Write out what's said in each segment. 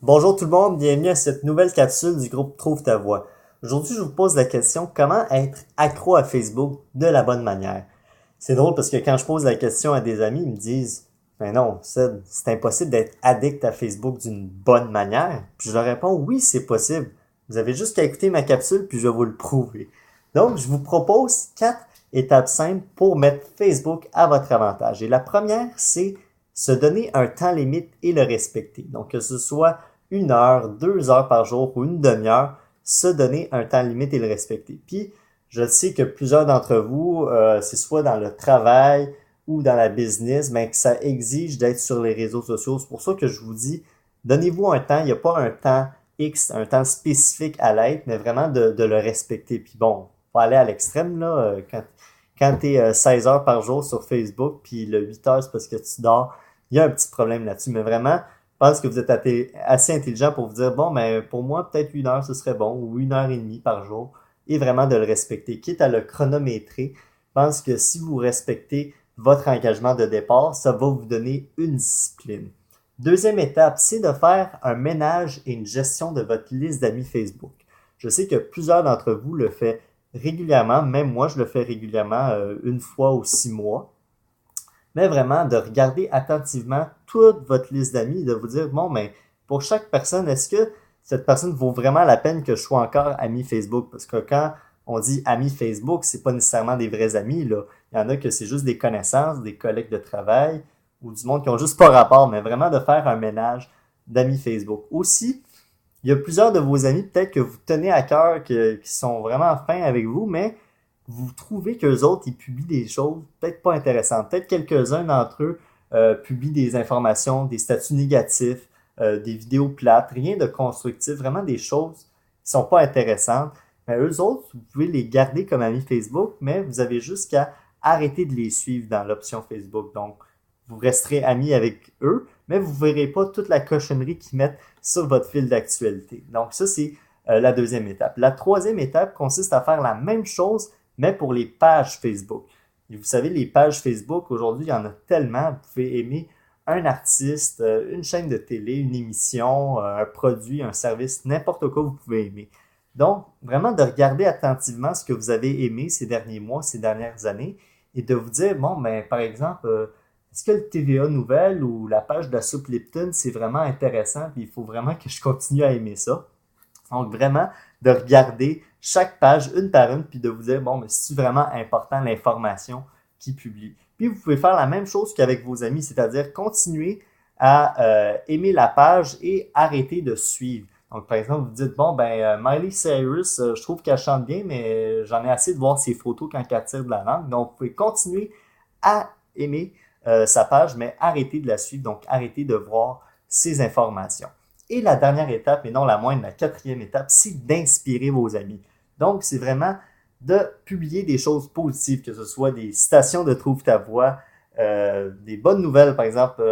Bonjour tout le monde, bienvenue à cette nouvelle capsule du groupe Trouve ta voix. Aujourd'hui, je vous pose la question comment être accro à Facebook de la bonne manière. C'est drôle parce que quand je pose la question à des amis, ils me disent "Mais non, c'est impossible d'être addict à Facebook d'une bonne manière." Puis je leur réponds "Oui, c'est possible. Vous avez juste qu'à écouter ma capsule puis je vais vous le prouver." Donc, je vous propose 4 étapes simples pour mettre Facebook à votre avantage. Et la première, c'est se donner un temps limite et le respecter. Donc, que ce soit 1 heure, 2 heures par jour ou une demi-heure, se donner un temps limite et le respecter. Puis, je sais que plusieurs d'entre vous, c'est soit dans le travail ou dans la business, mais que ça exige d'être sur les réseaux sociaux. C'est pour ça que je vous dis, donnez-vous un temps. Il n'y a pas un temps X, un temps spécifique à l'être, mais vraiment de le respecter. Puis bon, faut aller à l'extrême, là. Quand tu es 16 heures par jour sur Facebook, puis le 8 heures, c'est parce que tu dors, il y a un petit problème là-dessus. Mais vraiment, je pense que vous êtes assez intelligent pour vous dire, bon, mais pour moi, peut-être 1 heure, ce serait bon, ou 1 heure et demie par jour, et vraiment de le respecter. Quitte à le chronométrer, je pense que si vous respectez votre engagement de départ, ça va vous donner une discipline. Deuxième étape, c'est de faire un ménage et une gestion de votre liste d'amis Facebook. Je sais que plusieurs d'entre vous le font régulièrement, même moi je le fais régulièrement 1 fois ou 6 mois, mais vraiment de regarder attentivement toute votre liste d'amis et de vous dire, bon, mais pour chaque personne, est-ce que cette personne vaut vraiment la peine que je sois encore ami Facebook? Parce que quand on dit ami Facebook, c'est pas nécessairement des vrais amis, là. Il y en a que c'est juste des connaissances, des collègues de travail ou du monde qui ont juste pas rapport, mais vraiment de faire un ménage d'amis Facebook. Aussi, il y a plusieurs de vos amis peut-être que vous tenez à cœur, qui sont vraiment fins avec vous, mais vous trouvez qu'eux autres, ils publient des choses peut-être pas intéressantes. Peut-être quelques-uns d'entre eux publient des informations, des statuts négatifs, des vidéos plates, rien de constructif, vraiment des choses qui sont pas intéressantes. Mais eux autres, vous pouvez les garder comme amis Facebook, mais vous avez juste qu'à arrêter de les suivre dans l'option Facebook. Donc, vous resterez amis avec eux, mais vous ne verrez pas toute la cochonnerie qu'ils mettent sur votre fil d'actualité. Donc, ça, c'est la deuxième étape. La troisième étape consiste à faire la même chose, mais pour les pages Facebook. Et vous savez, les pages Facebook, aujourd'hui, il y en a tellement. Vous pouvez aimer un artiste, une chaîne de télé, une émission, un produit, un service, n'importe quoi vous pouvez aimer. Donc, vraiment de regarder attentivement ce que vous avez aimé ces derniers mois, ces dernières années, et de vous dire, bon, ben, par exemple, est-ce que le TVA Nouvelle ou la page de la soupe Lipton, c'est vraiment intéressant, puis il faut vraiment que je continue à aimer ça. Donc, vraiment, de regarder chaque page une par une, puis de vous dire, bon, mais c'est vraiment important l'information qu'ils publient. Puis, vous pouvez faire la même chose qu'avec vos amis, c'est-à-dire continuer à aimer la page et arrêter de suivre. Donc, par exemple, vous dites, bon, ben, Miley Cyrus, je trouve qu'elle chante bien, mais j'en ai assez de voir ses photos quand elle tire de la langue. Donc, vous pouvez continuer à aimer sa page, mais arrêter de la suivre, donc arrêter de voir ses informations. Et la dernière étape, et non la moindre, la quatrième étape, c'est d'inspirer vos amis. Donc, c'est vraiment de publier des choses positives, que ce soit des citations de Trouve ta voix, des bonnes nouvelles, par exemple,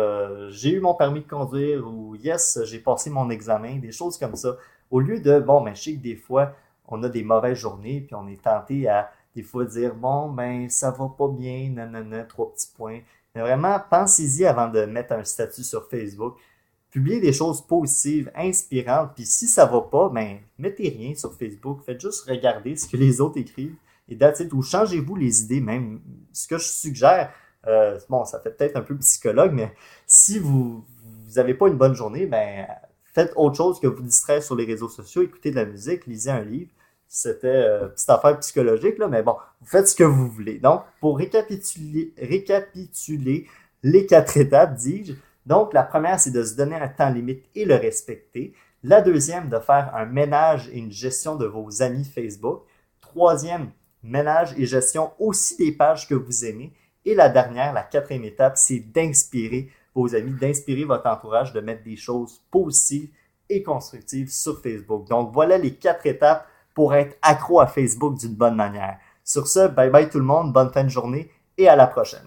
j'ai eu mon permis de conduire ou yes, j'ai passé mon examen, des choses comme ça. Au lieu de, bon, ben, je sais que des fois, on a des mauvaises journées, puis on est tenté à des fois dire, bon, ben, ça va pas bien, nanana, 3 petits points. Mais vraiment, pensez-y avant de mettre un statut sur Facebook. Publiez des choses positives, inspirantes, puis si ça va pas, ben, mettez rien sur Facebook. Faites juste regarder ce que les autres écrivent et that's it. Ou changez-vous les idées, même. Ce que je suggère, bon, ça fait peut-être un peu psychologue, mais si vous avez pas une bonne journée, ben, faites autre chose que vous distraire sur les réseaux sociaux, écoutez de la musique, lisez un livre. C'était une petite affaire psychologique, là, mais bon, vous faites ce que vous voulez. Donc, pour récapituler les 4 étapes, dis-je, donc la première, c'est de se donner un temps limite et le respecter. La deuxième, de faire un ménage et une gestion de vos amis Facebook. Troisième, ménage et gestion aussi des pages que vous aimez. Et la dernière, la quatrième étape, c'est d'inspirer vos amis, d'inspirer votre entourage, de mettre des choses positives et constructives sur Facebook. Donc voilà les 4 étapes pour être accro à Facebook d'une bonne manière. Sur ce, bye bye tout le monde, bonne fin de journée et à la prochaine.